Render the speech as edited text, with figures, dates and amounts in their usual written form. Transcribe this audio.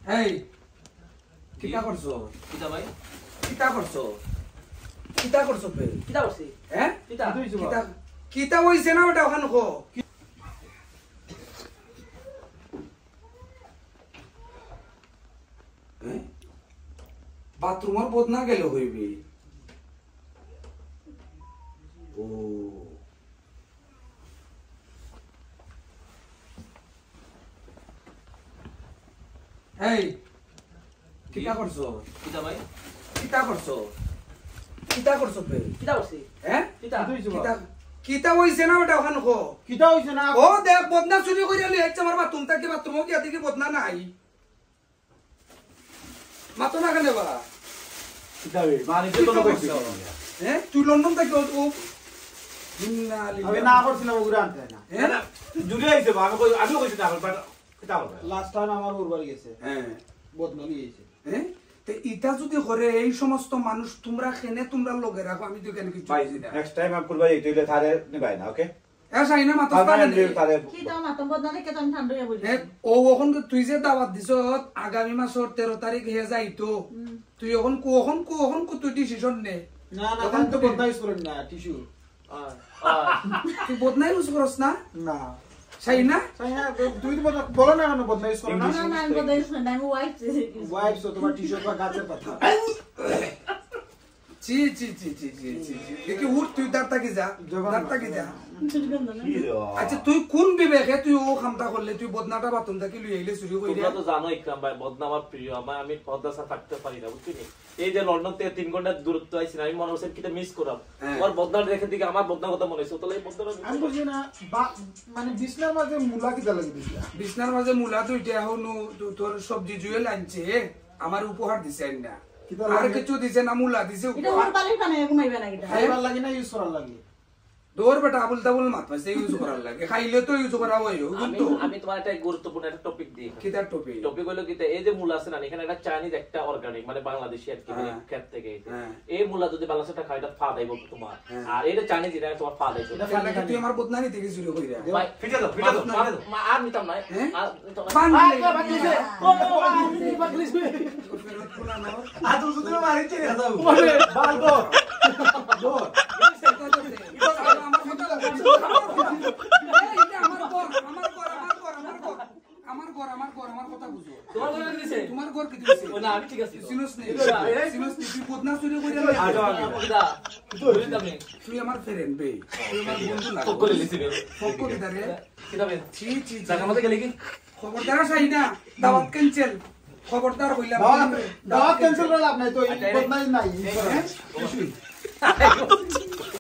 এই কিটা করছো? কিটা ভাই? কিটা করছো? কিটা করছো বে? কিটা করছি? হ্যাঁ? কিটা? কিটা কিটা হইছে না বেটা ওখানে কো? হ্যাঁ? বাথরুমের বদনা গেল হইবি। ও এই কিটা করছো? কিটা ভাই? কিটা করছো? কিটা করছো বে? কিটা করছি? হ্যাঁ? কিটা? কিটা কিটা হইছে না বেটা ওখানে কো? কিটা হইছে না ও দেখ বদনা চুরি কইরা লই আইছে আমার বাথরুম থেকে বাথরুমও গিয়া দেখি বদনা নাই। মাতো না কেন বা? কিটা হই মানে তো তো কইছো হ্যাঁ তুই লন্ডন থেকে ও আমি না করছিলাম ওগুলা আনতে না হ্যাঁ জুড়ে আইছে বা আমি কইছি না আমার কিটা হবে লাস্ট টাইম আমার ওর বাড়ি গেছে হ্যাঁ বদনা নিয়েছে হ্যাঁ তে ইটা যদি করে এই সমস্ত মানুষ তোমরা কেনে তোমরা লগে রাখো আমি তো কেন কিছু ভাই বুঝি না নেক্সট টাইম আমি করবা এই তুইলে থারে নিবাই না ওকে এ সাইনা মাতো তারে কি দাও মাতম বদনালে কে তুমি ঠান্ডা হয়ে বলি ও ওখন তুই যে দাওয়াত দিছ আগামী মাসের 13 তারিখ হে যাইতো তুই ওখন কো তুই ডিসিশন নে না না তখন তো বদনা ইউজ করেন না টিস্যু তুই বদনা ইউজ করছ না না সাইনা তুই তো বলো না কেন বদনা ইউজ করো না না না আমি বদনাই শুনে না আমি ওয়াইফ ওয়াইফ তো তোমার টিস্যু বা গাছের পাতা জি দেখি উঠ তুই দাঁড় তাকি যা দাঁড় তাকি যা আচ্ছা তুই কোন বিবেকে তুই ও খামটা করলে তুই বদনাটা বাথরুম থেকে লই আইলে চুরি কইরা তোমরা তো জানো ইকরাম ভাই বদনা আমার প্রিয় আমি পদ্মা ছাড়া থাকতে পারি না বুঝছিস এই যে লন্ডন থেকে 3 ঘন্টা দূরত্ব আইছি আমি মনে হচ্ছে কিটা মিস করাম আমার বদনা দেখে দিকে আমার বদনা কথা মনে হইছে তাহলে এই বদনা আমি বলছি না মানে বিছনার মাঝে মুলা কি লাগে দিছিলা বিছনার মাঝে মুলা দুইটা এখন তোর সবজি জুয়েল আনছে আমার উপহার দিছে না আর কিছু দিছে না মুলা দিছে এটা ওর বালিশ বানায় ঘুমাইবে না এটা খাইবার লাগে না ইউজ করার লাগে দৌড় বেটা আবুল তাবুল মাত পাইছে ইউজ করার লাগে খাইলে তো ইউজ করা হয় কিন্তু আমি তোমার একটা গুরুত্বপূর্ণ একটা টপিক দিই কি তার টপিক টপিক হলো কি এই যে মূলা আছে না এখানে একটা চাইনিজ একটা অর্গানিক মানে বাংলাদেশি আর কি ক্ষেত থেকে এই মূলা যদি বাংলাদেশটা খাই এটা ফা দেব তোমার আর এটা চাইনিজ এটা তোমার ফা দেব এটা ফালা তুই আমার বদনা নিতে কি শুরু কইরা ভাই ফিটা দাও মারে দাও আর নিতাম না আর নিতাম না পান দিলে আজ যদি মারিতে না দাও বাল দর দর আমার কথা বুঝো তোমার ঘরে কি দিছে তোমার ঘর কি দিছে না আমি ঠিক আছে সিনোস নেই তুই বদনা চুরি কইরা তুই আমার ফ্রেন্ড বে তুই আমার বন্ধু না সকলে লিছি রে সকলে দারে কিভাবে ছি জায়গা মধ্যে গেলে কি খবরদার চাই না দাওয়াত ক্যান্সেল খবরদার কইলাম দাওয়াত ক্যান্সেল করে লাভ নাই তো এই বদনাই নাই